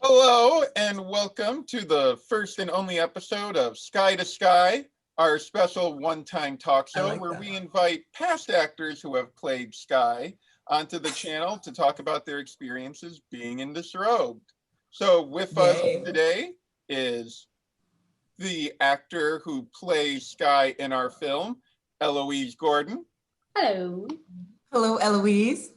Hello and welcome to the first and only episode of Skye to Skye, our special one-time talk show where we invite past actors who have played Skye onto the channel to talk about their experiences being in Disrobed. So with us today is the actor who plays Skye in our film, Eloise Gordon. Hello. Hello, Eloise.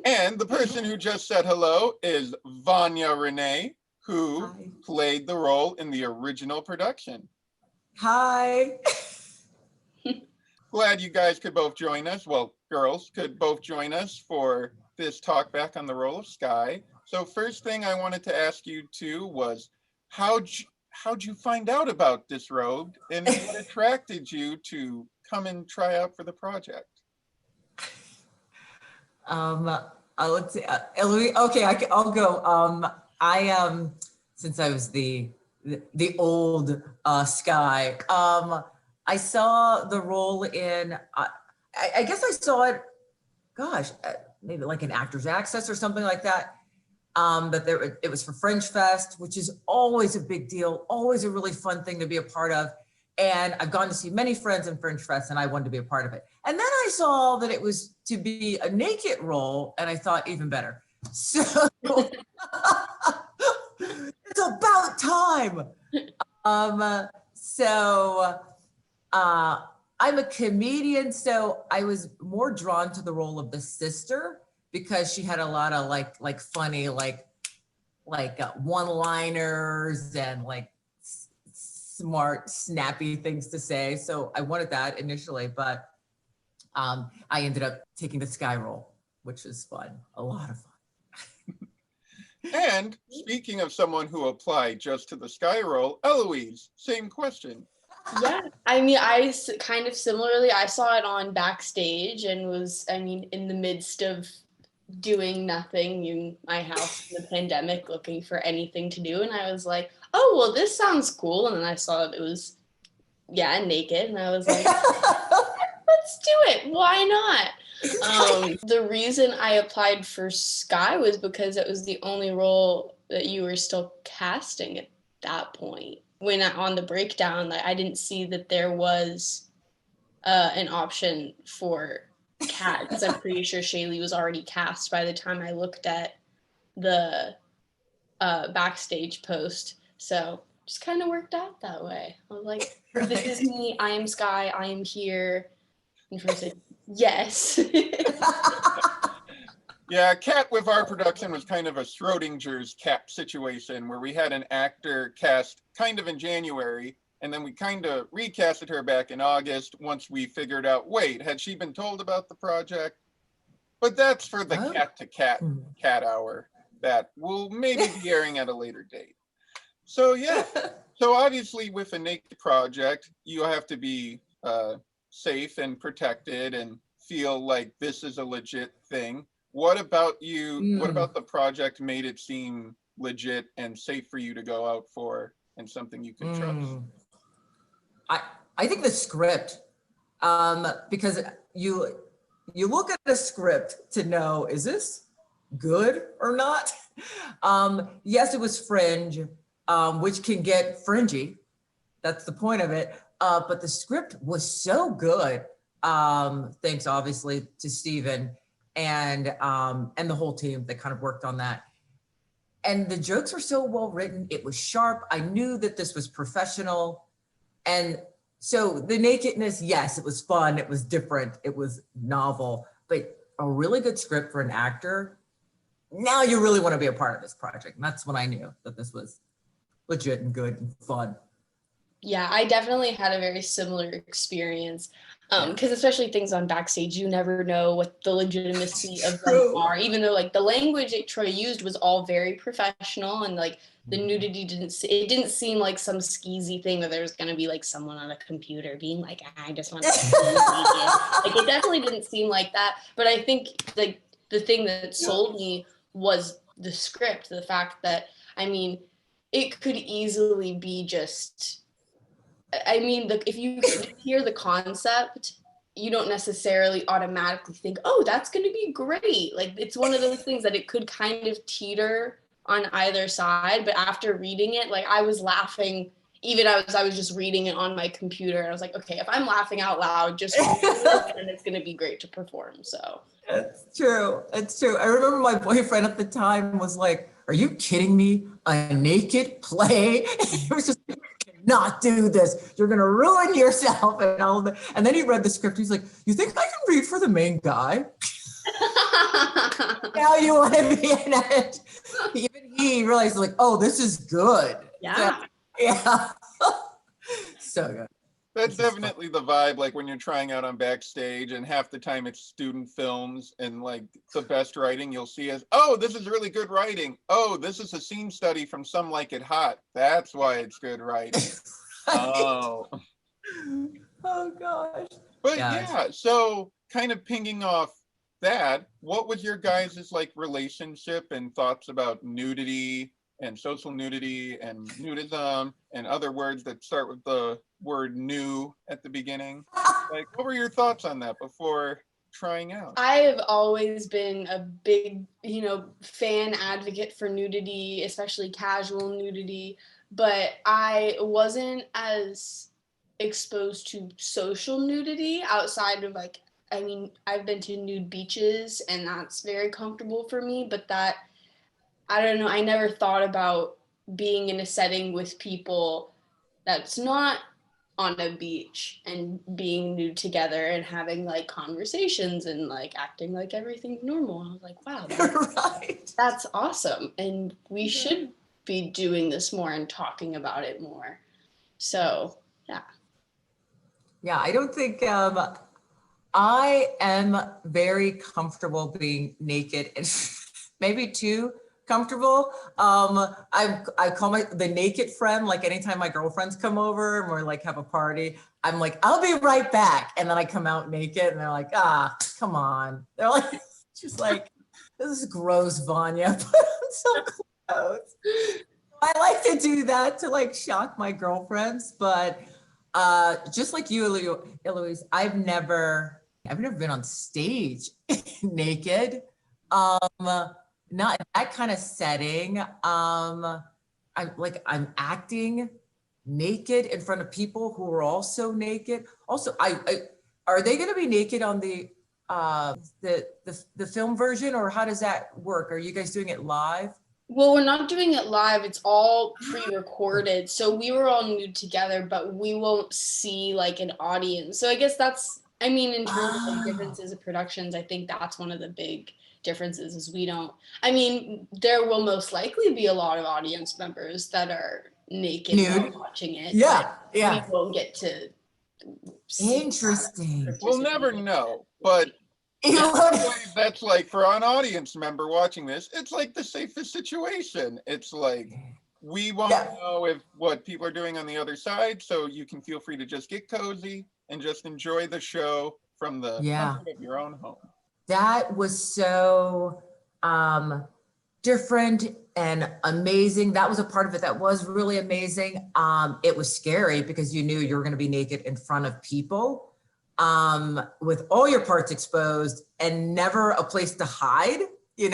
And the person who just said hello is Vanja Renee, who played the role in the original production. Hi. Glad you guys could both join us. Well, girls could both join us for this talk back on the role of Skye. So first thing I wanted to ask you two was, how'd you find out about Disrobed and what attracted you to come and try out for the project? Let's see, Eloise, okay, I'll go. Since I was the old Skye, I saw the role in, I guess I saw it, gosh, maybe like an Actors Access or something like that. But it was for Fringe Fest, which is always a big deal, always a really fun thing to be a part of. And I've gone to see many friends in Fringe Fest and I wanted to be a part of it. And then I saw that it was to be a naked role and I thought even better. So it's about time. I'm a comedian, so I was more drawn to the role of the sister because she had a lot of like funny, one-liners and like smart, snappy things to say. So I wanted that initially, but I ended up taking the Skye role, which is fun, a lot of fun. And speaking of someone who applied just to the Skye role, Eloise, same question. Yeah, I mean, I kind of similarly, I saw it on Backstage and was, in the midst of doing nothing in my house in the pandemic, looking for anything to do. And I was like, oh, well, this sounds cool. And then I saw it was, naked. And I was like, let's do it. Why not? The reason I applied for Skye was because it was the only role that you were still casting at that point. When on the breakdown, I didn't see that there was an option for Kat, because I'm pretty sure Shaylee was already cast by the time I looked at the Backstage post. So just kind of worked out that way. I was like, this is me, I am Skye, I am here. And she said, yes. Yeah, Kat with our production was kind of a Schrodinger's cat situation where we had an actor cast kind of in January, and then we kind of recasted her back in August once we figured out, wait, had she been told about the project? But that's for the cat to cat hour that will maybe be airing at a later date. So yeah, so obviously with a naked project, you have to be safe and protected and feel like this is a legit thing. What about you? What about the project made it seem legit and safe for you to go out for and something you could trust? I think the script, because you look at a script to know, is this good or not? Yes, it was Fringe, which can get fringy. That's the point of it. But the script was so good. Thanks obviously to Steven and the whole team that kind of worked on that. And the jokes were so well written. It was sharp. I knew that this was professional. And so the nakedness, yes, it was fun. It was different. It was novel, but a really good script for an actor. Now you really want to be a part of this project. And that's when I knew that this was legit and good and fun. Yeah, I definitely had a very similar experience. Because especially things on Backstage, you never know what the legitimacy of them are, even though the language that Troy used was all very professional, and the nudity didn't seem like some skeezy thing that there was going to be someone on a computer being like, I just want to it definitely didn't seem like that. But I think the thing that sold me was the script, the fact that, it could easily be just, if you hear the concept you don't necessarily automatically think, oh, that's going to be great. Like, it's one of those things that it could kind of teeter on either side. But after reading it, like, I was laughing, even as I was just reading it on my computer. And I was like, okay, if I'm laughing out loud, just then it's going to be great to perform. So it's true. It's true. I remember my boyfriend at the time was like, are you kidding me? A naked play? It was just, you cannot do this. You're going to ruin yourself. And then he read the script. He's like, you think I can read for the main guy? Now you want to be in it. Even he realized, like, oh, this is good. Yeah. Yeah. So good. That's definitely the vibe, like when you're trying out on Backstage, and half the time it's student films, and like the best writing you'll see is, oh, this is really good writing. Oh, this is a scene study from Some Like It Hot. That's why it's good writing. Oh. Oh gosh. But yeah, so kind of pinging off that, what was your guys' like relationship and thoughts about nudity and social nudity and nudism and other words that start with the word new at the beginning? Like, what were your thoughts on that before trying out? I have always been a big, fan advocate for nudity, especially casual nudity, but I wasn't as exposed to social nudity outside of I've been to nude beaches and that's very comfortable for me, but that, I don't know, I never thought about being in a setting with people that's not on a beach and being nude together and having like conversations and like acting like everything's normal. I was like, wow, that's awesome. And we should be doing this more and talking about it more. So, yeah. Yeah, I don't think, I am very comfortable being naked and maybe too comfortable. I call the naked friend, like anytime my girlfriends come over and we're like have a party, I'm like, I'll be right back. And then I come out naked and they're like, come on. They're like, just like, this is gross, Vanja. Put on some clothes. I like to do that to like shock my girlfriends, but just like you, Eloise, I've never been on stage naked. Not in that kind of setting. I'm acting naked in front of people who are also naked. Also, are they going to be naked on the film version, or how does that work? Are you guys doing it live? Well, we're not doing it live. It's all pre-recorded. So we were all nude together, but we won't see like an audience. So I guess that's, in terms of like differences of productions, I think that's one of the big differences is there will most likely be a lot of audience members that are naked while watching it. Yeah. We won't get to see. Interesting. We'll never know, but that's like for an audience member watching this, it's like the safest situation. It's like, we won't know what people are doing on the other side, so you can feel free to just get cozy and just enjoy the show from the comfort of your own home. That was so different and amazing. That was a part of it that was really amazing. It was scary because you knew you were going to be naked in front of people with all your parts exposed and never a place to hide,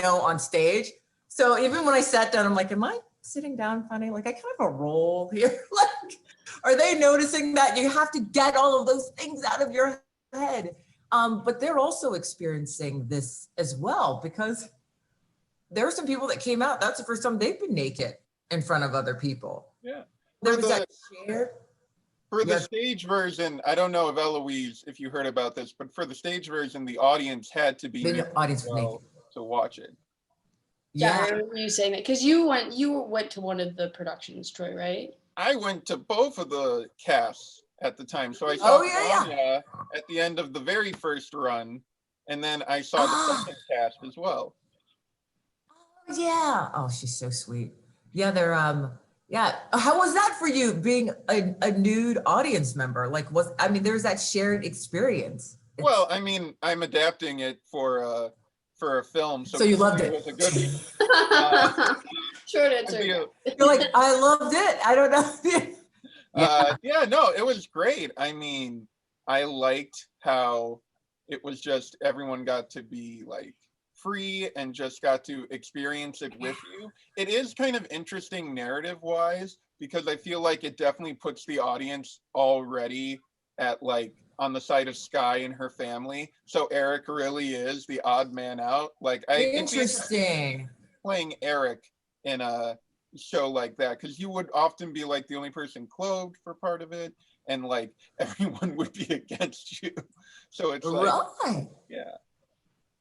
on stage. So even when I sat down, I'm like, am I sitting down funny? Like I kind of have a role here. Like, are they noticing that you have to get all of those things out of your head? But they're also experiencing this as well, because there are some people that came out, that's the first time they've been naked in front of other people. Yeah. There was that shared. For the stage version, I don't know if Eloise, if you heard about this, but for the stage version, the audience had to be naked to watch it. Yeah, I remember you saying that because you went to one of the productions, Troy, right? I went to both of the casts at the time, so I saw Vanja at the end of the very first run, and then I saw the second cast as well. Oh yeah! Oh, she's so sweet. Yeah, they're How was that for you being a nude audience member? Like, there's that shared experience. Well, I'm adapting it for a film, so you loved it. Was a good Short answer. You're like, I loved it. I don't know. No, it was great. I liked how it was just everyone got to be like free and just got to experience it with you. It is kind of interesting narrative wise, because I feel like it definitely puts the audience already at like on the side of Skye and her family. So Eric really is the odd man out. Like Interesting. Playing Eric in a show like that, because you would often be like the only person clothed for part of it, and like everyone would be against you. So it's like, Right. yeah.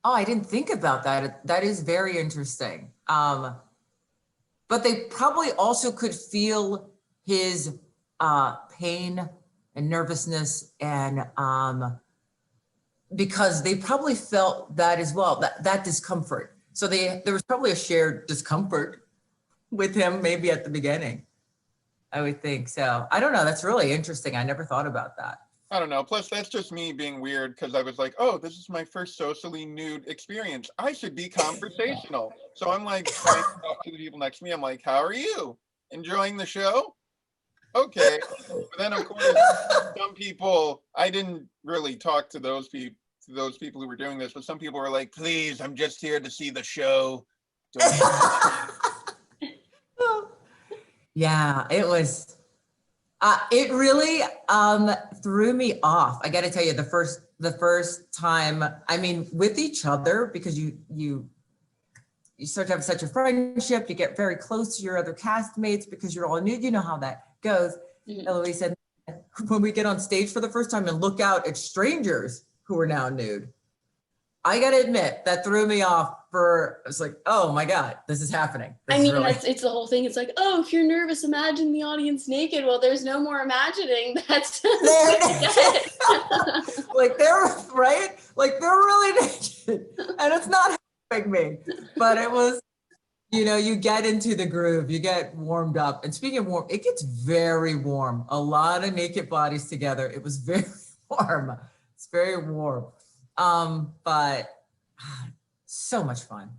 Oh, I didn't think about that. That is very interesting. But they probably also could feel his pain and nervousness, and because they probably felt that as well, that discomfort. So there was probably a shared discomfort with him maybe at the beginning, I would think. So I don't know, that's really interesting. I never thought about that. I don't know. Plus, that's just me being weird, because I was like, oh, this is my first socially nude experience. I should be conversational. So I'm like trying to talk to the people next to me. I'm like, how are you? Enjoying the show? Okay. But then, of course, some people, I didn't really talk to those people who were doing this, but some people were like, please, I'm just here to see the show. Yeah, it was. It really threw me off. I got to tell you, the first time, I mean, with each other, because you start to have such a friendship, you get very close to your other castmates because you're all new. You know how that goes. Mhm. Eloise said, when we get on stage for the first time and look out at strangers who are now nude, I got to admit that threw me off. I was like, oh my God, this is happening. I mean, it's the whole thing. It's like, oh, if you're nervous, imagine the audience naked. Well, there's no more imagining. That's like they're right, like they're really naked, and it's not helping me. But it was, you get into the groove, you get warmed up. And speaking of warm, it gets very warm. A lot of naked bodies together. It was very warm. It's very warm. But so much fun.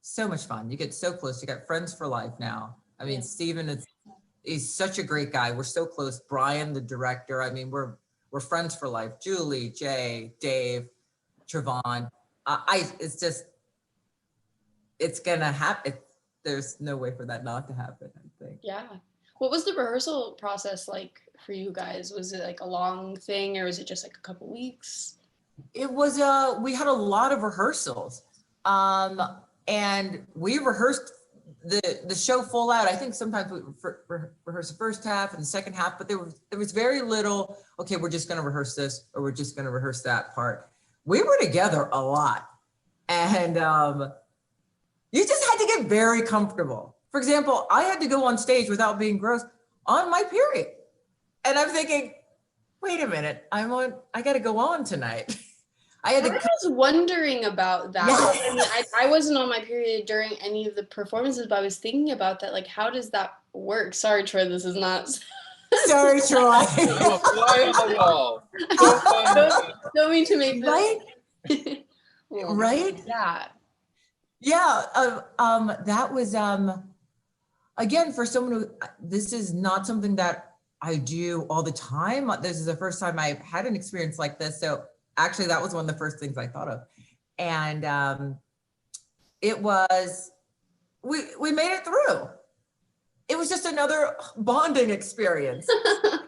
So much fun. You get so close. You got friends for life now. I mean, Steven he's such a great guy. We're so close. Brian, the director. I mean, we're friends for life. Julie, Jay, Dave, Trevon. It's gonna happen. There's no way for that not to happen, I think. Yeah. What was the rehearsal process like for you guys? Was it like a long thing, or was it just like a couple weeks? It was, we had a lot of rehearsals. And we rehearsed the show full out. I think sometimes we rehearse the first half and the second half, but there was very little, okay, we're just going to rehearse this, or we're just going to rehearse that part. We were together a lot. And you just had to get very comfortable. For example, I had to go on stage without being gross on my period. And I'm thinking, wait a minute, I got to go on tonight. I was wondering about that. Yes. I mean, I wasn't on my period during any of the performances, but I was thinking about that. Like, how does that work? Sorry, Troy, this is not. Sorry, Troy. You'll fly on the wall. Don't mean to make right. Well, right. Yeah. Yeah. That was again, for someone who, this is not something that I do all the time. This is the first time I've had an experience like this. So actually, that was one of the first things I thought of. And it was, we made it through. It was just another bonding experience. I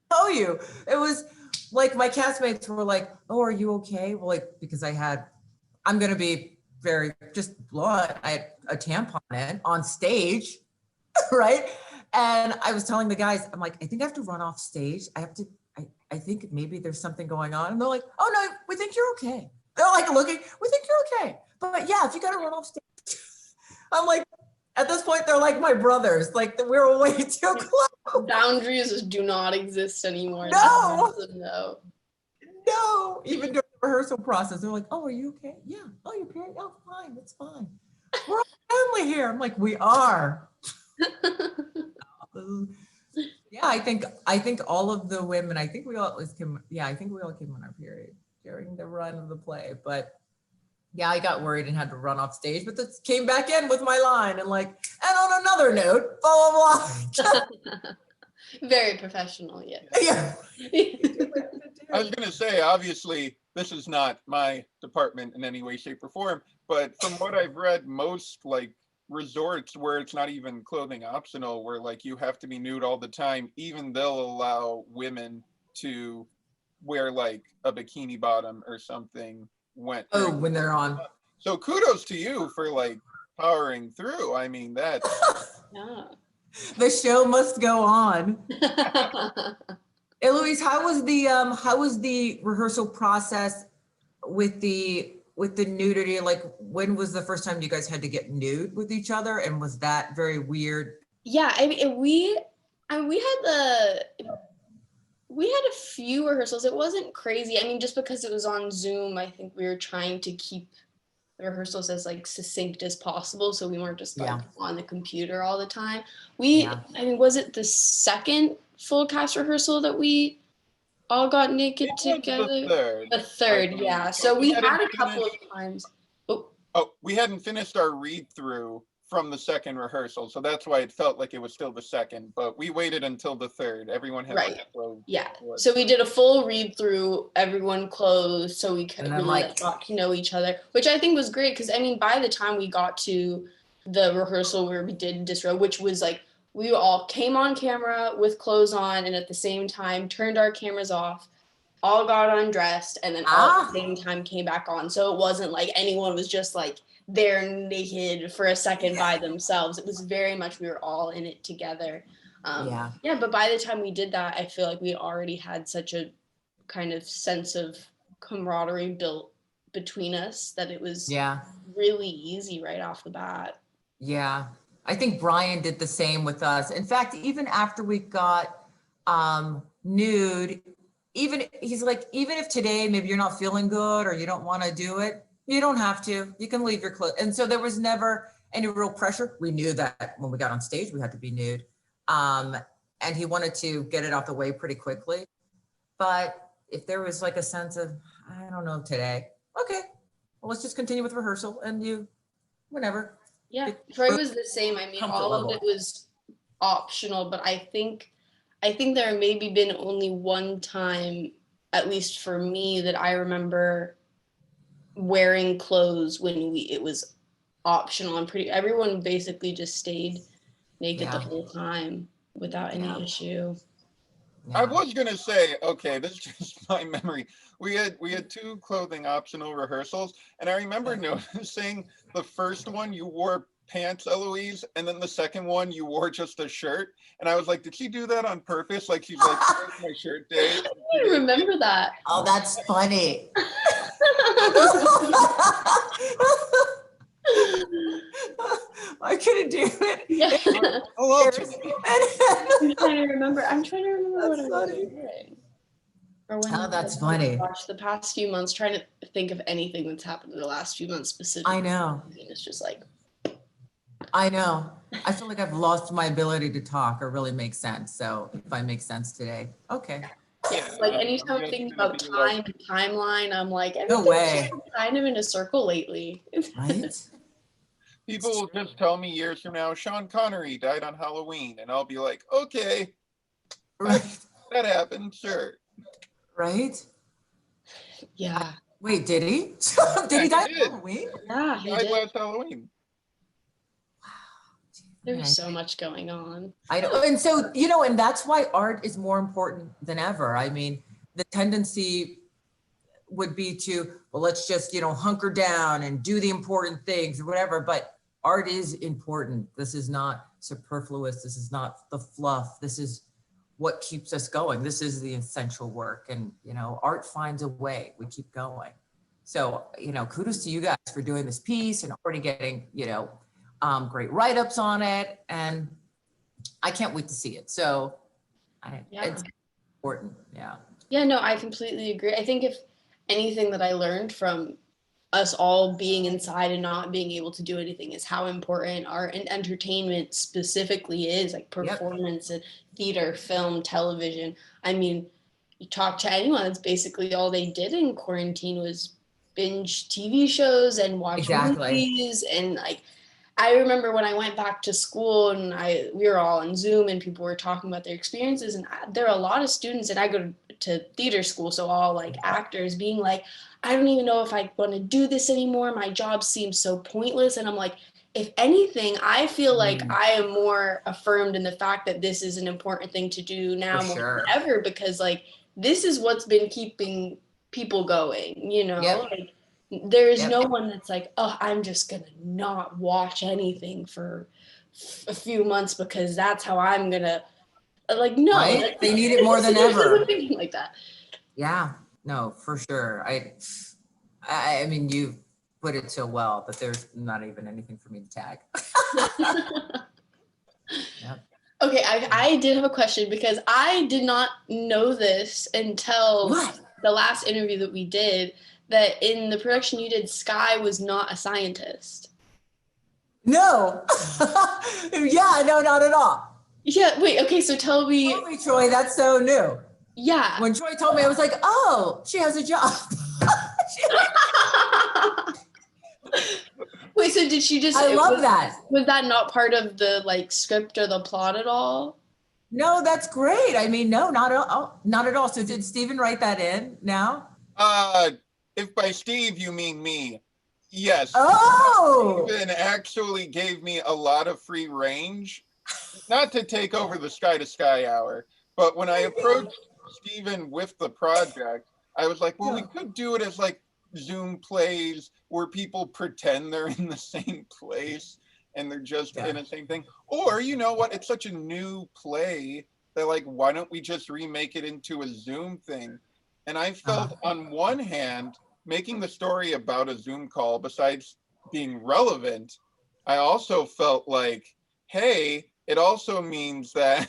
tell you, it was like my castmates were like, oh, are you okay? Well, like, because I'm going to be very just blunt. I had a tampon in on stage, right? And I was telling the guys, I'm like, I think I have to run off stage. I think maybe there's something going on. And they're like, oh no, we think you're okay. They're like looking, we think you're okay. But yeah, if you got to run off stage. I'm like, at this point, they're like my brothers. Like we're way too close. Boundaries do not exist anymore. No. No. Even during the rehearsal process, they're like, oh, are you okay? Yeah. Oh, you're period? Oh, fine. It's fine. We're all family here. I'm like, we are. Yeah, I think all of the women, I think we all came on our period during the run of the play. But yeah, I got worried and had to run off stage, but this came back in with my line and like, and on another note, blah, blah, blah. Very professional, yeah. Yeah. I was going to say, obviously, this is not my department in any way, shape, or form, but from what I've read, most like resorts where it's not even clothing optional, where like you have to be nude all the time, even they'll allow women to wear like a bikini bottom or something when they're on. So kudos to you for like powering through. I mean, that's Yeah. The show must go on. Eloise, how was the rehearsal process with the nudity? Like, when was the first time you guys had to get nude with each other, and was that very weird? Yeah, I mean, we had a few rehearsals. It wasn't crazy. I mean, just because it was on Zoom, I think we were trying to keep the rehearsals as like succinct as possible, so we weren't just like on the computer all the time. I mean, was it the second full cast rehearsal that we all got naked together? The third, yeah. So we had a couple of times. We hadn't finished our read through from the second rehearsal, so that's why it felt like it was still the second, but we waited until the third. Everyone had So we did a full read through, everyone closed, so we could really got to know each other, which I think was great, because I mean, by the time we got to the rehearsal where we did Disrobed, which was like, we all came on camera with clothes on, and at the same time turned our cameras off, all got undressed, and then all at the same time came back on. So it wasn't like anyone was just like there naked for a second by themselves. It was very much, we were all in it together. But by the time we did that, I feel like we already had such a kind of sense of camaraderie built between us that it was really easy right off the bat. Yeah, I think Brian did the same with us. In fact, even after we got nude, he's like, even if today maybe you're not feeling good or you don't want to do it, you don't have to. You can leave your clothes. And so there was never any real pressure. We knew that when we got on stage, we had to be nude. And he wanted to get it out the way pretty quickly. But if there was like a sense of, I don't know, today, okay, well, let's just continue with rehearsal and whenever. Yeah, Troy was the same. I mean, all of it was optional, but I think there maybe been only one time, at least for me, that I remember wearing clothes when it was optional. Everyone basically just stayed naked the whole time without any issue. I was gonna say, okay, this is just my memory. We had 2 clothing optional rehearsals, and I remember noticing the first one you wore pants, Eloise, and then the second one you wore just a shirt, and I was like, did she do that on purpose? Like, she's like, where's my shirt day? I remember that. Oh, that's funny. I couldn't do it. Yeah. I'm trying to remember what I was doing. Or when that's funny. Watch the past few months, trying to think of anything that's happened in the last few months specifically. I know. It's just like. I know. I feel like I've lost my ability to talk or really make sense. So if I make sense today, okay. Yeah, like anytime I'm thinking about time and timeline, I'm like, no way. Kind of in a circle lately. Right? People will just tell me years from now, Sean Connery died on Halloween, and I'll be like, okay, right, that happened, sure. Right? Yeah. Wait, did he? Did he die on Halloween? Yeah, he died last Halloween. There's so much going on. I know. And so, and that's why art is more important than ever. I mean, the tendency would be to, well, let's just, hunker down and do the important things or whatever. But art is important. This is not superfluous. This is not the fluff. This is what keeps us going. This is the essential work. And, art finds a way. We keep going. So, kudos to you guys for doing this piece and already getting, great write-ups on it, and I can't wait to see it. So it's important. Yeah, no, I completely agree. I think if anything that I learned from us all being inside and not being able to do anything is how important art and entertainment specifically is, like performance and theater, film, television. I mean, you talk to anyone, it's basically all they did in quarantine was binge TV shows and watch movies, and like, I remember when I went back to school and we were all on Zoom and people were talking about their experiences, and there are a lot of students, and I go to theater school, so all like actors being like, I don't even know if I want to do this anymore. My job seems so pointless. And I'm like, if anything, I feel like I am more affirmed in the fact that this is an important thing to do now more than ever, because like this is what's been keeping people going, you know? Like there is no one that's like, oh, I'm just gonna not watch anything for a few months because that's how I'm gonna, like, no. Right? They need it more than ever. Thinking like that. Yeah, no, for sure. I mean, you put it so well, but there's not even anything for me to tag. Okay, I did have a question because I did not know this until the last interview that we did, that in the production you did, Skye was not a scientist. No. Yeah, no, not at all. Yeah, wait, okay, so tell me, Troy, that's so new. Yeah. When Troy told me, I was like, oh, she has a job. Wait, so did she just? I love that. Was that not part of the like script or the plot at all? No, that's great. I mean, no, not at all. So did Steven write that in now? If by Steve you mean me, yes. Oh. Steven actually gave me a lot of free range, not to take over the Skye to Skye hour, but when I approached Steven with the project, I was like, well, we could do it as like Zoom plays where people pretend they're in the same place and they're just in the same thing. Or, you know what, it's such a new play that like, why don't we just remake it into a Zoom thing? And I felt on one hand, making the story about a Zoom call, besides being relevant, I also felt like, hey, it also means that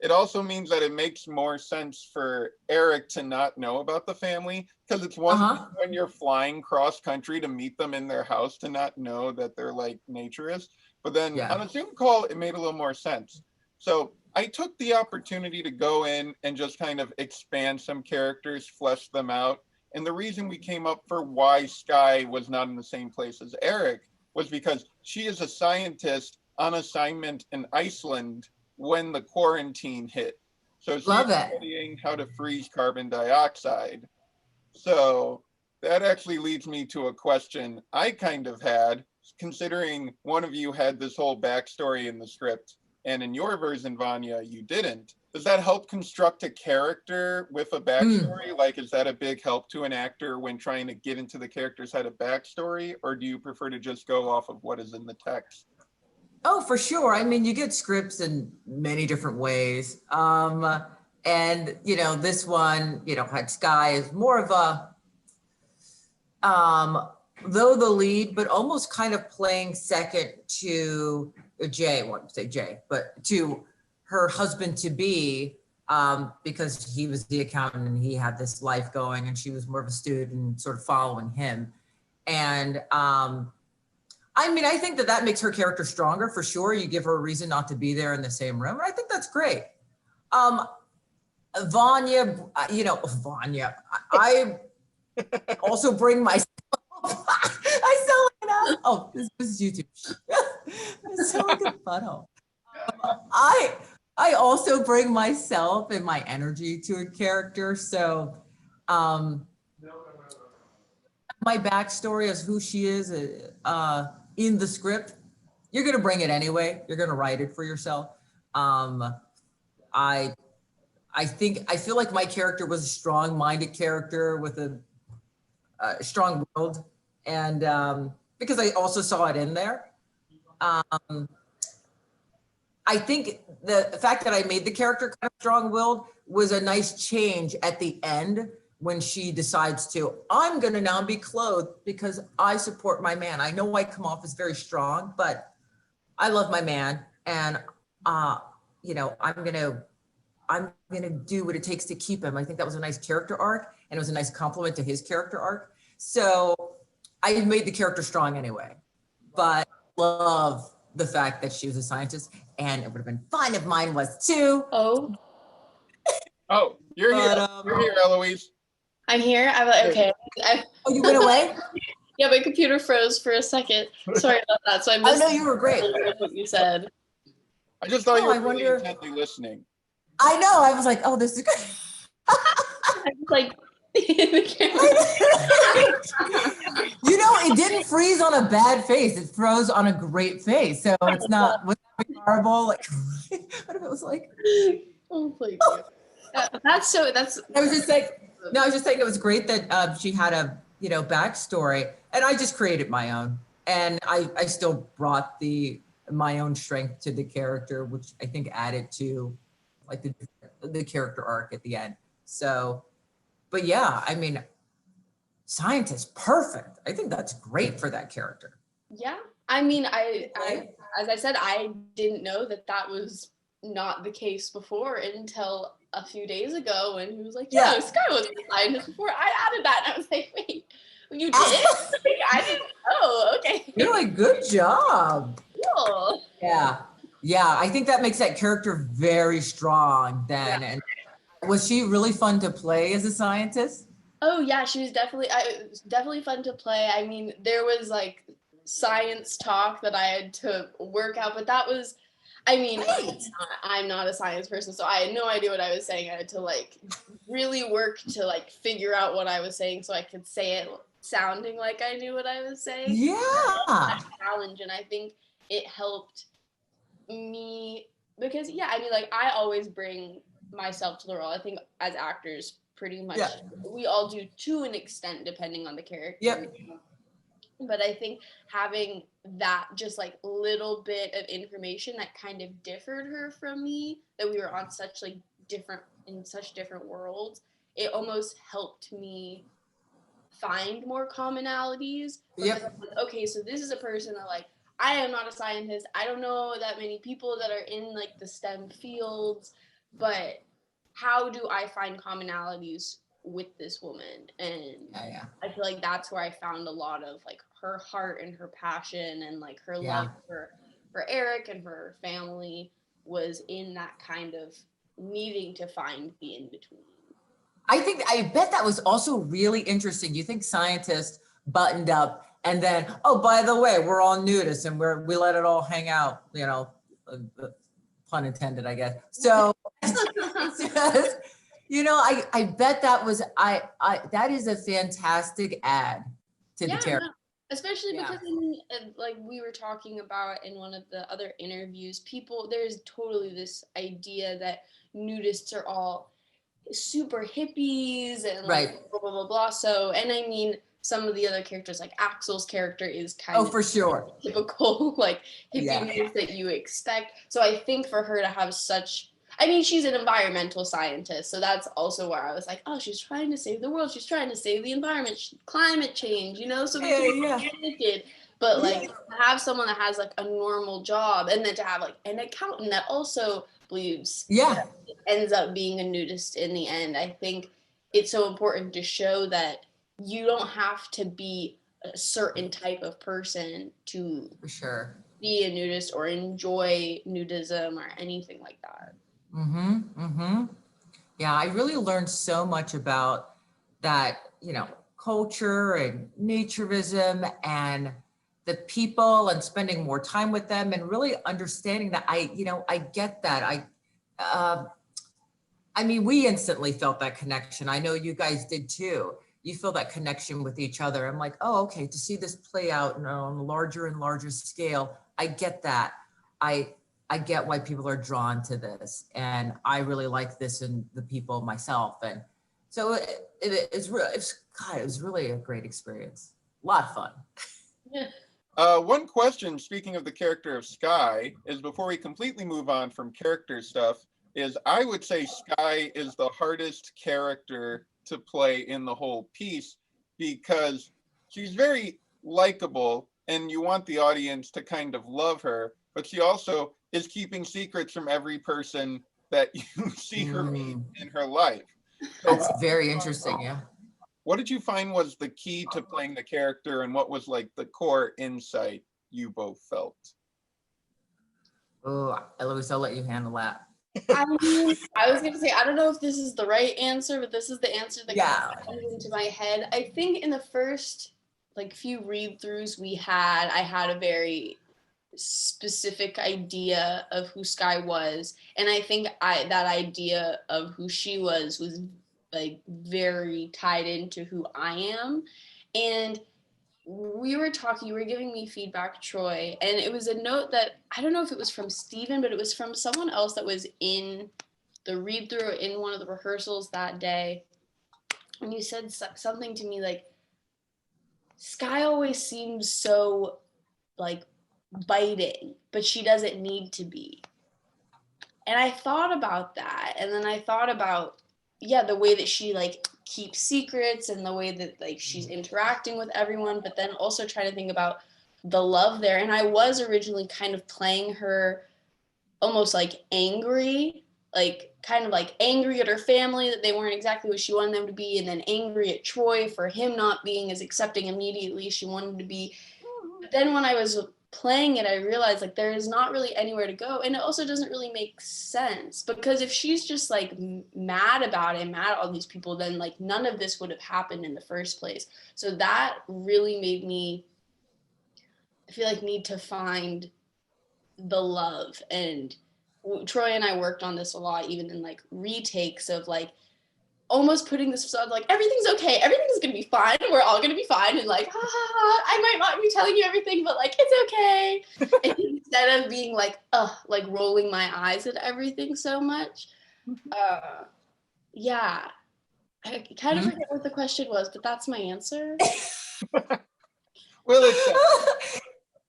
it makes more sense for Eric to not know about the family, because it's one thing when you're flying cross country to meet them in their house to not know that they're like naturists. But then on a Zoom call, it made a little more sense. So I took the opportunity to go in and just kind of expand some characters, flesh them out. And the reason we came up for why Skye was not in the same place as Eric was because she is a scientist on assignment in Iceland when the quarantine hit. So she's studying how to freeze carbon dioxide. So that actually leads me to a question I kind of had, considering one of you had this whole backstory in the script, and in your version, Vanja, you didn't. Does that help construct a character with a backstory? Like, is that a big help to an actor when trying to get into the character's head a backstory, or do you prefer to just go off of what is in the text? Oh, for sure. I mean, you get scripts in many different ways. And, you know, this one, you know, had Skye is more of a, though the lead, but almost kind of playing second to Jay, I wouldn't say Jay, but to her husband to be, because he was the accountant and he had this life going and she was more of a student sort of following him. And, I mean, I think that makes her character stronger for sure. You give her a reason not to be there in the same room. And I think that's great. Vanja, you know, Vanja, I also bring myself. I sound like that. Oh, this is YouTube. I sound like a butthole. I also bring myself and my energy to a character. So my backstory as who she is in the script, you're going to bring it anyway. You're going to write it for yourself. I feel like my character was a strong-minded character with a strong-willed, and because I also saw it in there. I think the fact that I made the character kind of strong-willed was a nice change at the end when she decides to, I'm going to now be clothed because I support my man. I know I come off as very strong, but I love my man. And, you know, I'm going to do what it takes to keep him. I think that was a nice character arc, and it was a nice compliment to his character arc. So I made the character strong anyway, but love the fact that she was a scientist, and it would have been fun if mine was too. Oh, you're here. You're here, Eloise. I'm here. I'm like, okay. Oh, you went away? Yeah, my computer froze for a second. Sorry about that. So I Oh missed no, you were great. what you said. I just thought you Oh, were I really wonder- intently listening. I know. I was like, oh, this is good. I was like, the camera. You know, it didn't freeze on a bad face. It froze on a great face. So it's not was that horrible. Like, what if it was like? Oh, thank you. That's I was just like, no, I was just saying it was great that she had a backstory, and I just created my own, and I still brought my own strength to the character, which I think added to like the character arc at the end. So, but yeah, I mean, scientist, perfect. I think that's great for that character. Yeah, I mean, I as I said, I didn't know that was not the case before until a few days ago when he was like, Yeah. Skye wasn't a scientist before. I added that, and I was like, wait, you did? I didn't know. Okay. You're like, good job. Cool. Yeah. I think that makes that character very strong then. Yeah. And was she really fun to play as a scientist? Oh yeah, she was definitely fun to play. I mean, there was like science talk that I had to work out, but that was, I mean, I'm not a science person, so I had no idea what I was saying. I had to like really work to like figure out what I was saying so I could say it sounding like I knew what I was saying. Yeah. That challenge, and I think it helped me because I mean, like I always bring myself to the role. I think as actors, pretty much we all do to an extent depending on the character. Yep. But I think having that just like little bit of information that kind of differed her from me, that we were on such like different worlds, it almost helped me find more commonalities. Yep. Okay, so this is a person that like, I am not a scientist. I don't know that many people that are in like the STEM fields, but how do I find commonalities with this woman? And I feel like that's where I found a lot of like her heart and her passion and like her love for Eric and her family was in that kind of needing to find the in-between. I bet that was also really interesting. You think scientists buttoned up and then, oh, by the way, we're all nudists and we let it all hang out, pun intended, I guess. So, I bet that was, that is a fantastic add to the character. Especially because like we were talking about in one of the other interviews, there's totally this idea that nudists are all super hippies and like blah, blah, blah, blah. So, and I mean, some of the other characters, like Axel's character is kind of for sure typical like hippie that you expect. So I think for her to have she's an environmental scientist, so that's also where I was like, oh, she's trying to save the world, she's trying to save the environment, climate change, so we can get naked. But like to have someone that has like a normal job, and then to have like an accountant that also believes ends up being a nudist in the end. I think it's so important to show that you don't have to be a certain type of person to be a nudist or enjoy nudism or anything like that. Yeah, I really learned so much about that, culture and naturism and the people and spending more time with them and really understanding that I get that. I mean, we instantly felt that connection. I know you guys did too. You feel that connection with each other. I'm like, oh, okay, to see this play out on a larger and larger scale, I get that. I get why people are drawn to this, and I really like this in the people myself. And so it was really a great experience. A lot of fun. Yeah. One question, speaking of the character of Skye, is before we completely move on from character stuff, is I would say Skye is the hardest character to play in the whole piece because she's very likable and you want the audience to kind of love her, but she also is keeping secrets from every person that you see her in her life. That's very interesting, yeah. What did you find was the key to playing the character, and what was like the core insight you both felt? Oh, Eloise, I'll let you handle that. I mean, I was going to say, I don't know if this is the right answer, but this is the answer that comes into my head. I think in the first like few read throughs I had a very specific idea of who Skye was, and I think that idea of who she was like very tied into who I am. And we were talking, you were giving me feedback, Troy, and it was a note that I don't know if it was from Steven, but it was from someone else that was in the read through in one of the rehearsals that day. And you said something to me like, Skye always seems so like biting, but she doesn't need to be. And I thought about that, and then I thought about, yeah, the way that she like keeps secrets and the way that like she's interacting with everyone, but then also trying to think about the love there. And I was originally kind of playing her almost like angry, like kind of like angry at her family that they weren't exactly what she wanted them to be, and then angry at Troy for him not being as accepting immediately as she wanted to be. But then when I was playing it, I realized like there is not really anywhere to go, and it also doesn't really make sense, because if she's just like mad about it, mad at all these people, then like none of this would have happened in the first place. So that really made me, I feel like, need to find the love. And Troy and I worked on this a lot, even in like retakes of like almost putting this facade like everything's okay, everything's gonna be fine, we're all gonna be fine, and like, ha, ha, ha, I might not be telling you everything, but like it's okay. And instead of being like like rolling my eyes at everything so much. Yeah, I kind of forget what the question was, but that's my answer. Well,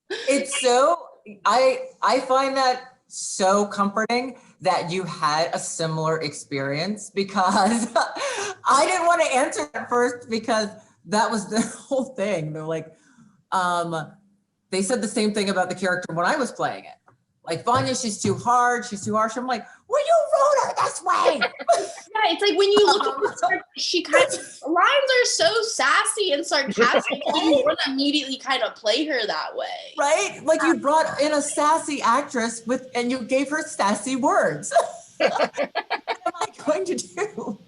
It's so, I find that so comforting that you had a similar experience, because I didn't want to answer at first because that was the whole thing. They're like, they said the same thing about the character when I was playing it. Like, Vanja, she's too hard, she's too harsh. I'm like, well, you wrote her this way. Yeah, it's like when you look at the script, she kind of, lines are so sassy and sarcastic, you want to immediately kind of play her that way. Right? Like, you brought in a sassy actress and you gave her sassy words. What am I going to do?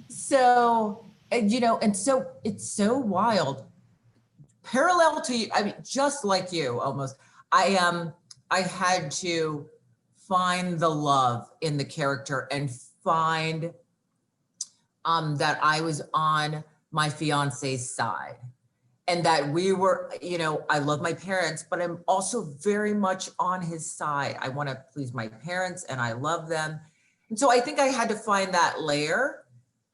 So, and, you know, and so it's so wild. Parallel to you, I mean, just like you almost, I had to find the love in the character and find that I was on my fiance's side, and that we were, you know, I love my parents, but I'm also very much on his side. I want to please my parents and I love them. And so I think I had to find that layer,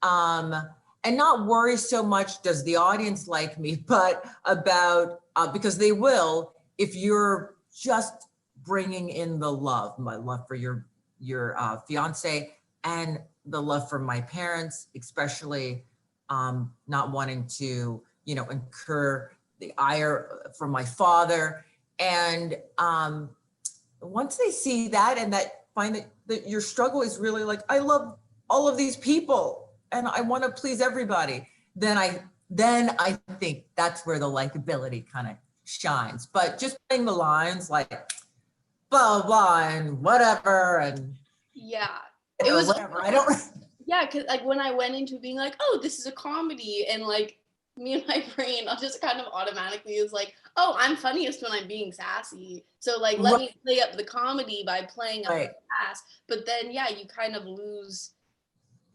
and not worry so much, does the audience like me, but about, because they will, if you're just bringing in the love, my love for your fiance, and the love for my parents, especially not wanting to, you know, incur the ire from my father. And once they see that and that find that your struggle is really like, I love all of these people and I want to please everybody, then I think that's where the likability kind of shines. But just playing the lines like blah blah and whatever, and yeah, it was whatever. I don't. Yeah, because like when I went into being like, oh, this is a comedy, and like me and my brain, I'll just kind of automatically is like, oh, I'm funniest when I'm being sassy. So like, let me play up the comedy by playing up the sass. But then, yeah, you kind of lose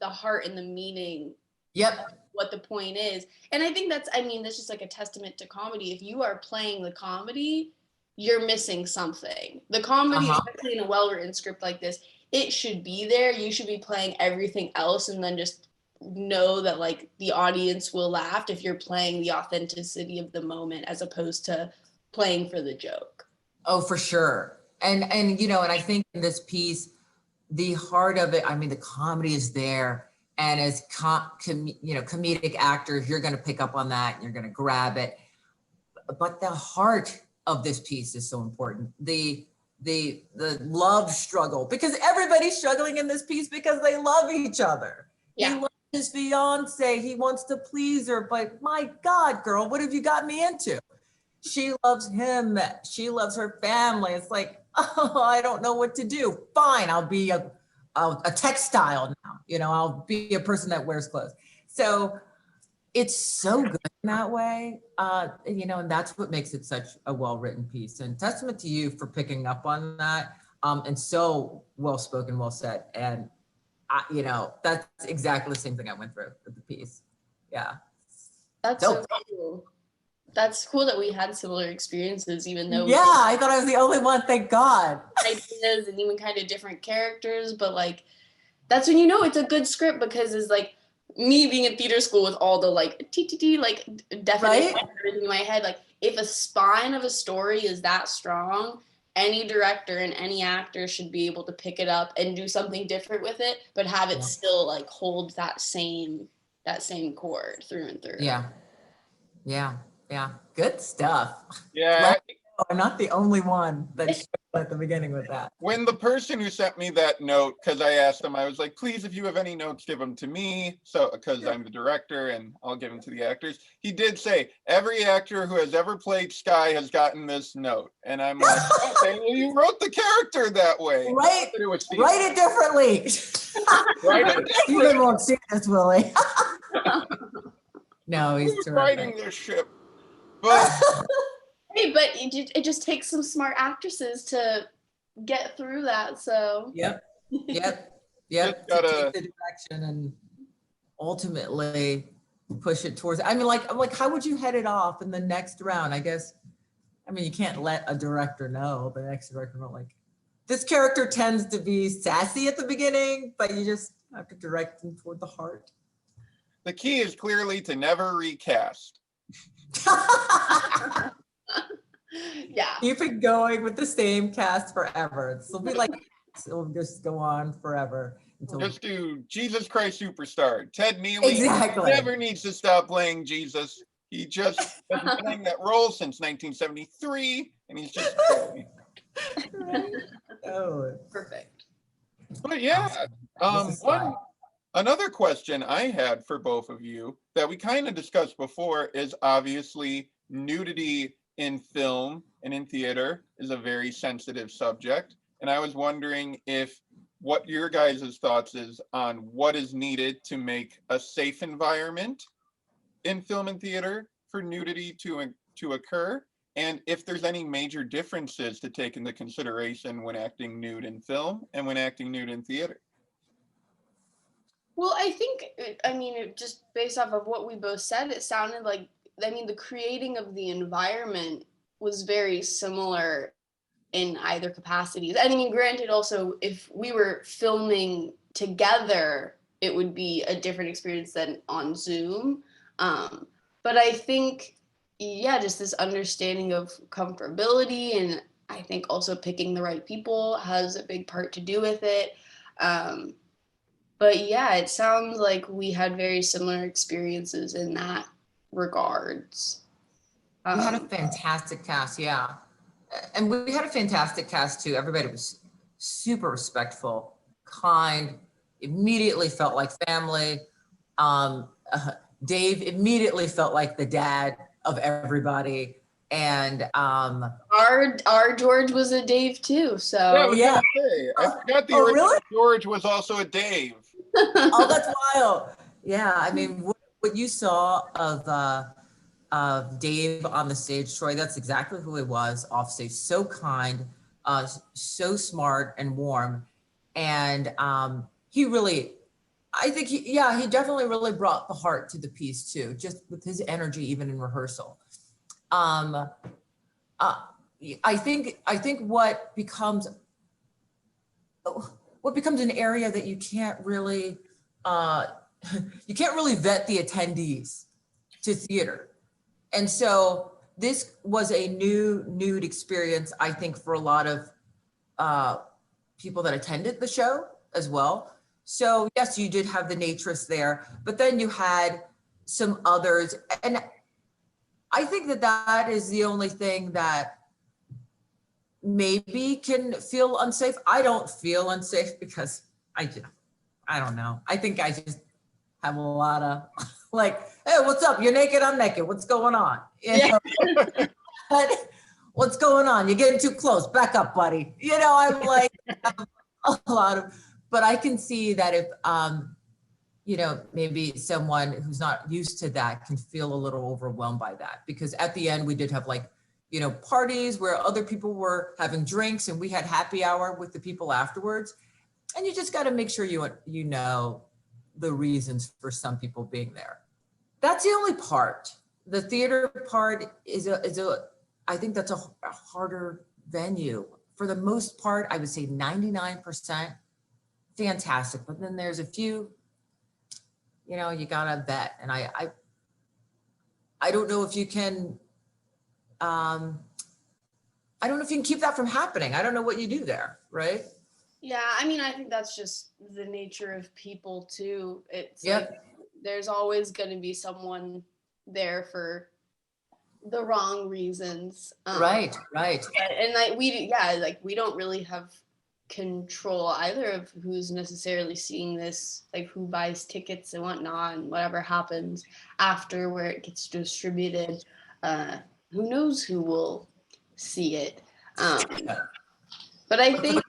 the heart and the meaning. Yep. Of what the point is. And I think that's just like a testament to comedy. If you are playing the comedy, you're missing something. The comedy, especially in a well-written script like this, it should be there. You should be playing everything else and then just know that like the audience will laugh if you're playing the authenticity of the moment as opposed to playing for the joke. Oh, for sure. And you know, and I think in this piece, the heart of it, I mean, the comedy is there. And as comedic actors, you're going to pick up on that. You're going to grab it. But the heart of this piece is so important. The love struggle, because everybody's struggling in this piece because they love each other. Yeah. He loves his fiance. He wants to please her, but my God, girl, what have you got me into? She loves him. She loves her family. It's like, oh, I don't know what to do. Fine, I'll be a textile now. You know, I'll be a person that wears clothes. So it's so good that way, and that's what makes it such a well-written piece. And testament to you for picking up on that, and so well-spoken, well said. And that's exactly the same thing I went through with the piece. Yeah. That's so cool. That's cool that we had similar experiences, even though I thought I was the only one, thank God. Ideas and even kind of different characters, but like that's when you know it's a good script, because it's like me being in theater school with all the like TTT like definition and everything in my head. Like if a spine of a story is that strong, any director and any actor should be able to pick it up and do something different with it, but have it still like hold that same chord through and through. Yeah. Good stuff. Yeah. I'm not the only one that's at the beginning with that. When the person who sent me that note, because I asked them, I was like, please, if you have any notes, give them to me. So, because I'm the director and I'll give them to the actors. He did say, every actor who has ever played Skye has gotten this note. And I'm like, okay, well, you wrote the character that way. Write it differently. Steven won't see this, Willie. No, he's writing this ship. But hey, but it just takes some smart actresses to get through that. So yep. To take the direction and ultimately push it towards. I mean, I'm like, how would you head it off in the next round? I guess. I mean, you can't let a director know. The next director will like, this character tends to be sassy at the beginning, but you just have to direct them toward the heart. The key is clearly to never recast. Yeah. Keep it going with the same cast forever. It'll be like, it'll just go on forever. Just do Jesus Christ Superstar. Ted Neely never needs to stop playing Jesus. He just has been playing that role since 1973, and he's just going. Perfect. But yeah, another question I had for both of you that we kind of discussed before is obviously nudity in film and in theater is a very sensitive subject. And I was wondering what your guys' thoughts is on what is needed to make a safe environment in film and theater for nudity to occur, and if there's any major differences to take into consideration when acting nude in film and when acting nude in theater. Well, just based off of what we both said, it sounded like, the creating of the environment was very similar in either capacities. And granted, also, if we were filming together, it would be a different experience than on Zoom. But I think, just this understanding of comfortability, and I think also picking the right people has a big part to do with it. But yeah, it sounds like we had very similar experiences in that regards. We had a fantastic cast, yeah. And we had a fantastic cast too. Everybody was super respectful, kind, immediately felt like family. Dave immediately felt like the dad of everybody. And our George was a Dave too. So yeah. I forgot the original really? George was also a Dave. Oh, that's wild. Yeah, what you saw of Dave on the stage, Troy, that's exactly who he was off stage. So kind, so smart and warm. And he definitely really brought the heart to the piece too, just with his energy, even in rehearsal. I think what becomes an area that you can't really vet the attendees to theater. And so this was a new nude experience, I think, for a lot of people that attended the show as well. So yes, you did have the naturist there, but then you had some others. And I think that is the only thing that maybe can feel unsafe. I don't feel unsafe because I don't know. I think I just have a lot of like, hey, what's up? You're naked, I'm naked. What's going on? What's going on? You're getting too close. Back up, buddy. I'm like a lot of, but I can see that maybe someone who's not used to that can feel a little overwhelmed by that, because at the end we did have like, parties where other people were having drinks and we had happy hour with the people afterwards. And you just got to make sure you know the reasons for some people being there. That's the only part. The theater part is I think that's a harder venue. For the most part, I would say 99% fantastic. But then there's a few, you gotta vet. And I don't know if you can, I don't know if you can keep that from happening. I don't know what you do there, right? Yeah, I mean, I think that's just the nature of people too. It's Yep. like there's always going to be someone there for the wrong reasons. Right. And we don't really have control either of who's necessarily seeing this, like who buys tickets and whatnot, and whatever happens after where it gets distributed. Who knows who will see it? But I think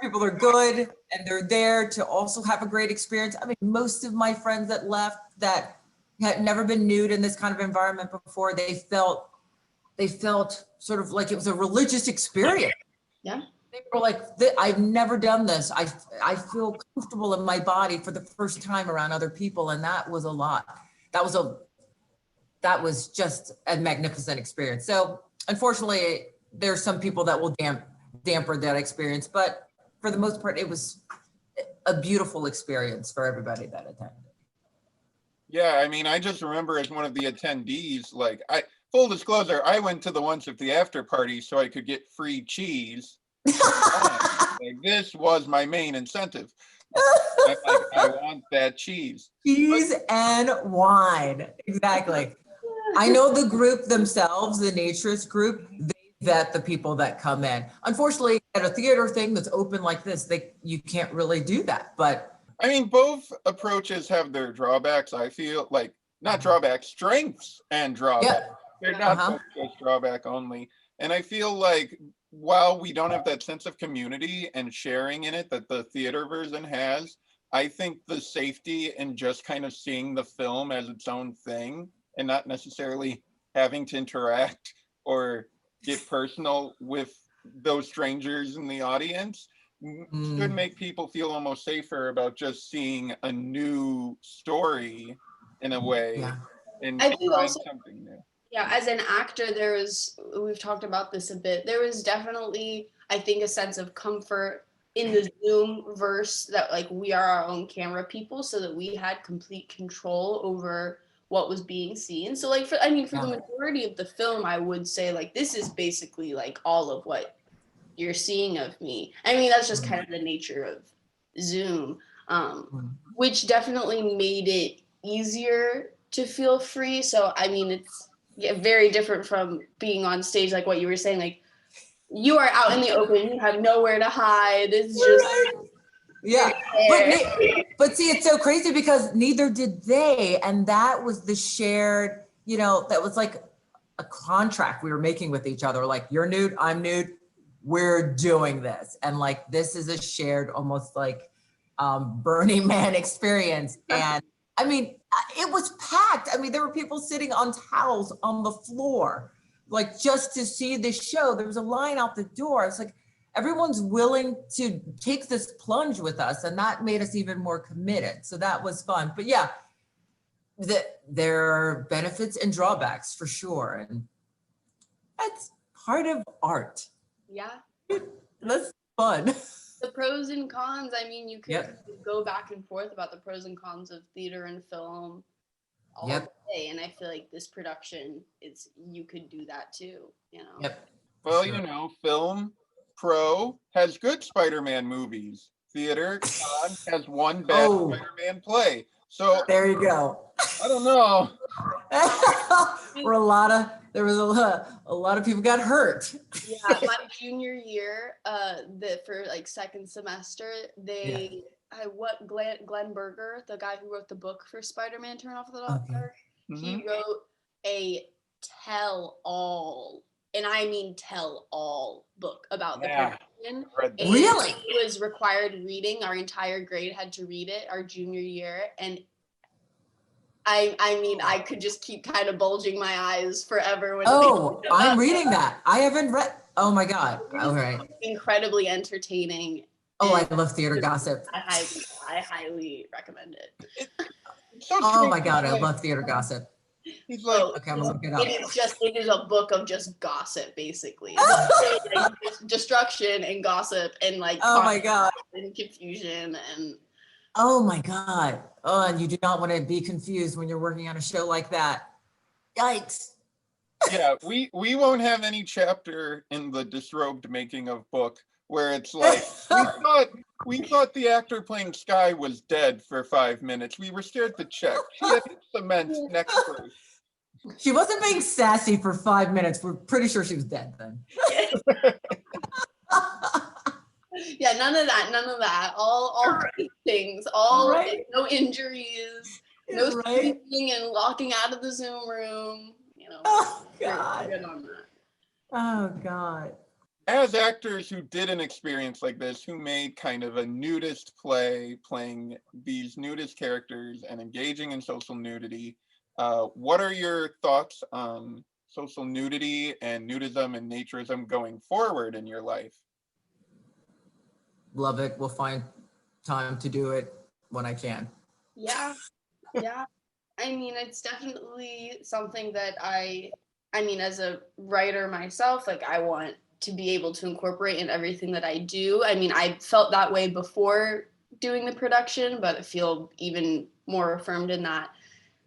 people are good and they're there to also have a great experience. I mean, most of my friends that left that had never been nude in this kind of environment before, they felt sort of like it was a religious experience. Yeah. They were like, I've never done this. I feel comfortable in my body for the first time around other people. And that was a lot. That was just a magnificent experience. So unfortunately, there's some people that will damper that experience, but for the most part, it was a beautiful experience for everybody that attended. Yeah, I mean, I just remember as one of the attendees, like, full disclosure, I went to the ones at the after party so I could get free cheese. Like, this was my main incentive. I'm like, I want that cheese. Cheese and wine, exactly. I know the group themselves, the naturist group, they vet the people that come in. Unfortunately, at a theater thing that's open like this, you can't really do that. But I mean, both approaches have their drawbacks. I feel like not drawbacks, strengths and drawbacks. Yeah. They're not both just drawback only. And I feel like while we don't have that sense of community and sharing in it that the theater version has, I think the safety in just kind of seeing the film as its own thing and not necessarily having to interact or get personal with those strangers in the audience should make people feel almost safer about just seeing a new story in a way and trying something new. Yeah, as an actor, we've talked about this a bit, there was definitely, I think, a sense of comfort in the Zoom verse that like we are our own camera people, so that we had complete control over what was being seen. So like for the majority of the film, I would say like this is basically like all of what you're seeing of me. I mean, that's just kind of the nature of Zoom, which definitely made it easier to feel free. So I mean, it's very different from being on stage, like what you were saying, like you are out in the open, you have nowhere to hide. It's just but see, it's so crazy because neither did they, and that was the shared, that was like a contract we were making with each other. Like, you're nude, I'm nude, we're doing this, and like this is a shared, almost like Burning Man experience. And I mean, it was packed. I mean, there were people sitting on towels on the floor, like just to see the show. There was a line out the door. It's like everyone's willing to take this plunge with us, and that made us even more committed. So that was fun. But yeah, there are benefits and drawbacks for sure, and that's part of art. Yeah, that's fun. The pros and cons, I mean, you could go back and forth about the pros and cons of theater and film all day. And I feel like this production you could do that too, Well, film pro has good Spider-Man movies. Theater con has one bad Spider-Man play. So there you go. I don't know. There was a lot of people got hurt. Yeah, my junior year, for like second semester, Glenn Berger, the guy who wrote the book for Spider-Man Turn Off the Doctor, he wrote a tell-all, and I mean tell-all book about the production. Really? It was required reading. Our entire grade had to read it our junior year, and I mean, I could just keep kind of bulging my eyes forever. When I'm reading that. I haven't read. Oh my God. All right. Incredibly entertaining. Oh, I love theater gossip. I highly recommend it. Oh my God, I love theater gossip. He's like, okay, I'm gonna look it up. It is a book of just gossip, basically. Like, destruction and gossip and like oh my God, and confusion and oh my God. Oh, and you do not want to be confused when you're working on a show like that. Yikes. Yeah, we won't have any chapter in the Disrobed making of book where it's like we thought the actor playing Skye was dead for 5 minutes. We were scared to check. She had cement next to her. She wasn't being sassy for 5 minutes. We're pretty sure she was dead then. Yeah, none of that. All right. Things. Right. No injuries. No screaming and locking out of the Zoom room. You know. Oh God. Good on that. Oh God. As actors who did an experience like this, who made kind of a nudist play, playing these nudist characters and engaging in social nudity, what are your thoughts on social nudity and nudism and naturism going forward in your life? Love it. We'll find time to do it when I can. Yeah. I mean, it's definitely something that I mean, as a writer myself, like I want to be able to incorporate in everything that I do. I mean, I felt that way before doing the production, but I feel even more affirmed in that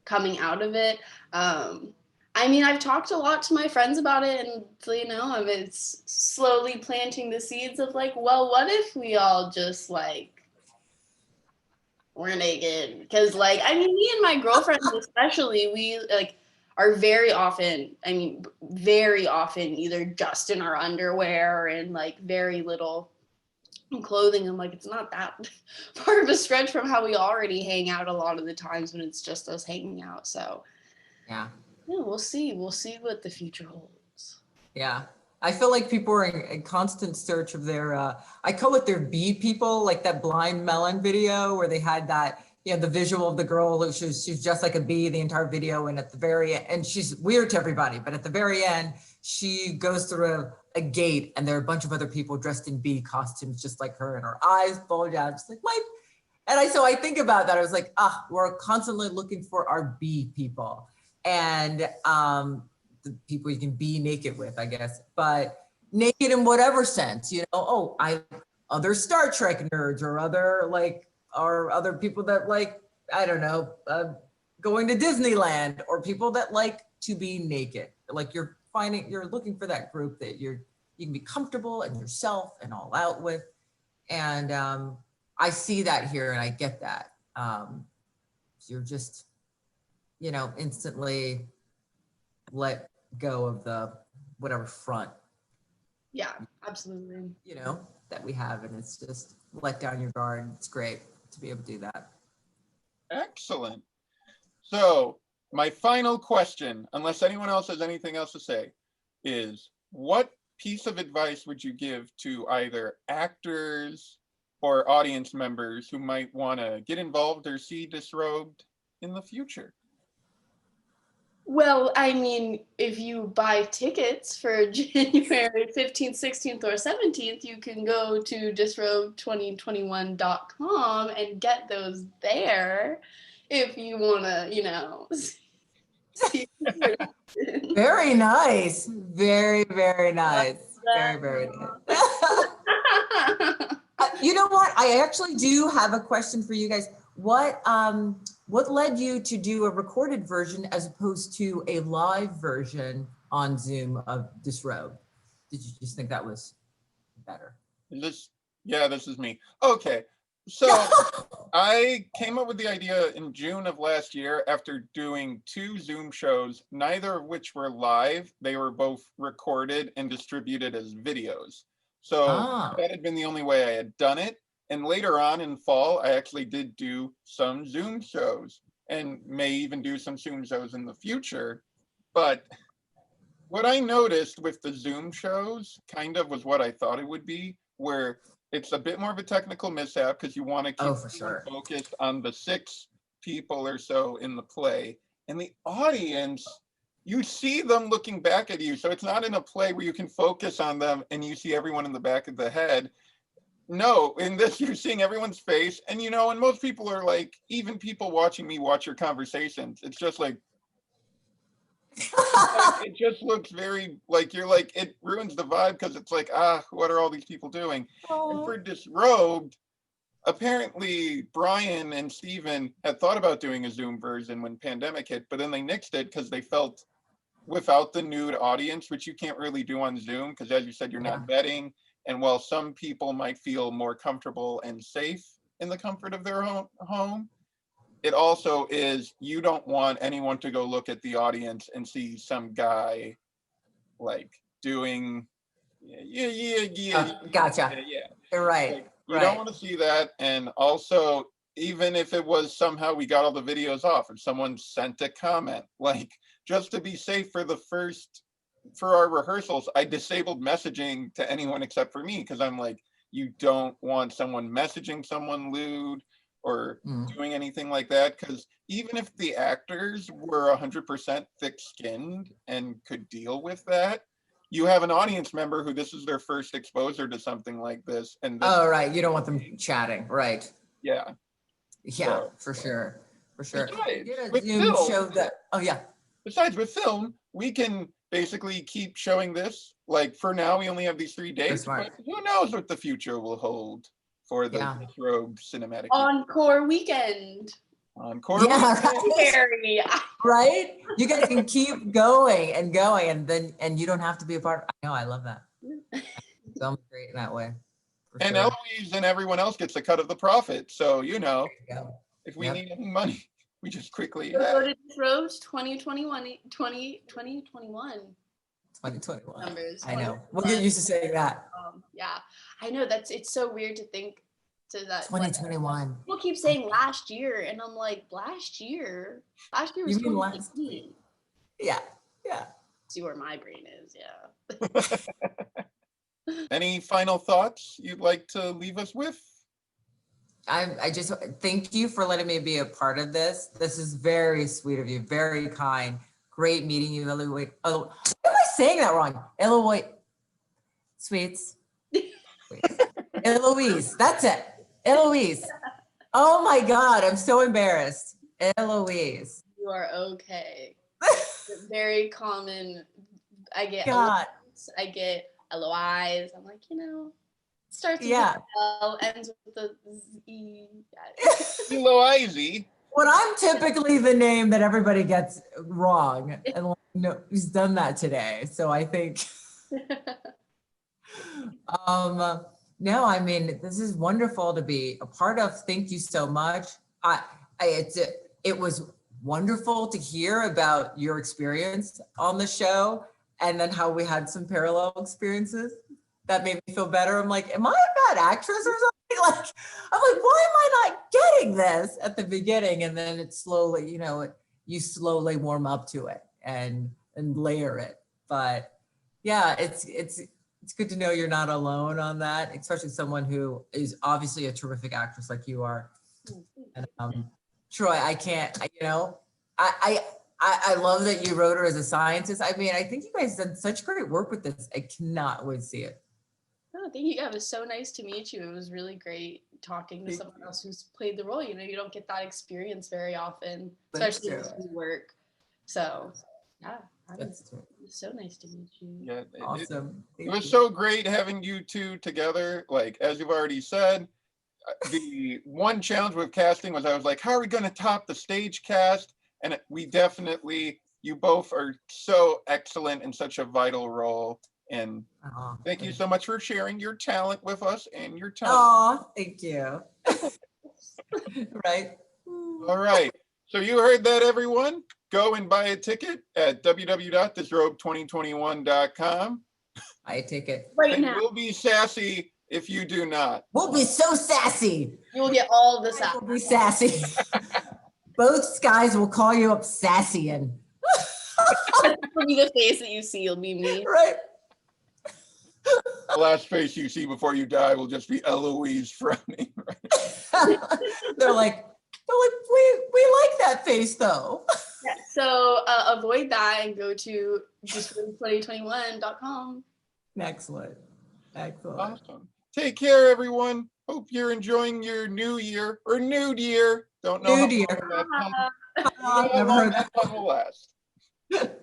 coming out of it. I mean, I've talked a lot to my friends about it, and you know, it's slowly planting the seeds of like, well, what if we all just like we're naked? Because like, I mean, me and my girlfriends especially, we like are very often either just in our underwear and like very little clothing. I'm like, it's not that far of a stretch from how we already hang out a lot of the times when it's just us hanging out. So yeah, we'll see what the future holds. Yeah, I feel like people are in constant search of their I call it their B people, like that Blind Melon video where they had that, you know, the visual of the girl who she's just like a bee the entire video, and at the very end, and she's weird to everybody, but at the very end she goes through a gate and there are a bunch of other people dressed in bee costumes just like her, and her eyes bulge out just like my, and so I think about that. I was like, we're constantly looking for our bee people, and the people you can be naked with, I guess, but naked in whatever sense, you know, other Star Trek nerds or other people that like, I don't know, going to Disneyland, or people that like to be naked. Like you're looking for that group that you can be comfortable and yourself and all out with. And I see that here and I get that. You're just, you know, instantly let go of the whatever front. Yeah, absolutely. You know, that we have, and it's just let down your guard. It's great to be able to do that. Excellent. So my final question, unless anyone else has anything else to say, is what piece of advice would you give to either actors or audience members who might want to get involved or see Disrobed in the future? Well, I mean, if you buy tickets for January 15th, 16th, or 17th, you can go to disrobed2021.com and get those there if you want to, you know. Very nice. Very, very nice. Very, very nice. You know what? I actually do have a question for you guys. What led you to do a recorded version as opposed to a live version on Zoom of Disrobed? Did you just think that was better? This is me. Okay, so I came up with the idea in June of last year after doing 2 Zoom shows, neither of which were live. They were both recorded and distributed as videos. So that had been the only way I had done it. And later on in fall, I actually did do some Zoom shows and may even do some Zoom shows in the future. But what I noticed with the Zoom shows kind of was what I thought it would be, where it's a bit more of a technical mishap because you want to keep focused on the 6 people or so in the play, and the audience, you see them looking back at you. So it's not in a play where you can focus on them and you see everyone in the back of the head. No, in this, you're seeing everyone's face. And, you know, and most people are like, even people watching me watch your conversations, it's just like, it just looks very like, you're like, it ruins the vibe because it's like, what are all these people doing? And for Disrobed, apparently Brian and Steven had thought about doing a Zoom version when pandemic hit, but then they nixed it because they felt without the nude audience, which you can't really do on Zoom, because as you said, you're not vetting. And while some people might feel more comfortable and safe in the comfort of their own home, it also is, you don't want anyone to go look at the audience and see some guy like doing, Gotcha. You're right. Like, you don't want to see that. And also, even if it was somehow we got all the videos off, if someone sent a comment, like, just to be safe for our rehearsals, I disabled messaging to anyone except for me, because I'm like, you don't want someone messaging someone lewd or doing anything like that, because even if the actors were 100% thick-skinned and could deal with that, you have an audience member who this is their first exposure to something like this. And this right. You don't want them chatting, right? Yeah. Yeah, for sure. For sure. With Zoom film, show that. Oh, yeah. Besides, with film, we can basically keep showing this. Like, for now, we only have these 3 days, but who knows what the future will hold for the Disrobed cinematic. Encore weekend. Encore weekend. Right? You guys can keep going, and you don't have to be a part. I know, I love that. So great in that way. And sure. Eloise and everyone else gets a cut of the profit. So, you know, if we need any money, we just quickly. Go to Disrobed 2021. 2021 numbers. I know. We'll get used to saying that. Yeah, I know, it's so weird to think to that. 2021. Like, people keep saying last year, and I'm like, last year was 2019. Yeah. See where my brain is. Any final thoughts you'd like to leave us with? I just thank you for letting me be a part of this. This is very sweet of you, very kind. Great meeting you, Eloise. Oh, why am I saying that wrong? Eloise. Sweets. Eloise. That's it. Eloise. Oh my God, I'm so embarrassed. Eloise. You are okay. Very common. I get Eloise, I get Eloise. I'm like, starts with the L, ends with the Z. Eloise. Well, I'm typically the name that everybody gets wrong. And no, he's done that today. So I think, no, I mean, this is wonderful to be a part of. Thank you so much. It was wonderful to hear about your experience on the show, and then how we had some parallel experiences. That made me feel better. I'm like, am I a bad actress or something? Like, I'm like, why am I not getting this at the beginning? And then it slowly, you slowly warm up to it and layer it. But yeah, it's good to know you're not alone on that, especially someone who is obviously a terrific actress like you are. And Troy, I can't, I love that you wrote her as a scientist. I mean, I think you guys done such great work with this. I cannot wait to see it. Oh, thank you. Yeah, it was so nice to meet you. It was really great talking to someone else who's played the role. You don't get that experience very often, especially in work. So, yeah, it was so nice to meet you. Yeah, awesome. It was so great having you two together. Like, as you've already said, the one challenge with casting was I was like, how are we going to top the stage cast? And we definitely, you both are so excellent in such a vital role. And thank you so much for sharing your talent with us and your time. Oh, thank you. Right. All right. So you heard that, everyone. Go and buy a ticket at www.disrobed2021.com. Buy a ticket. Right now. We'll be sassy if you do not. We'll be so sassy. You will get all of this out. We'll be sassy. Both Skies will call you up sassy and. It'll be the face that you see. You'll be me. Right. The last face you see before you die will just be Eloise frowning. They're like, They're like, we like that face though. Yeah, so avoid that and go to disrobed2021.com. Excellent. Excellent. Awesome. Take care, everyone. Hope you're enjoying your new year or nude year. Don't know Nude how year. long that Never long heard that one will last. that.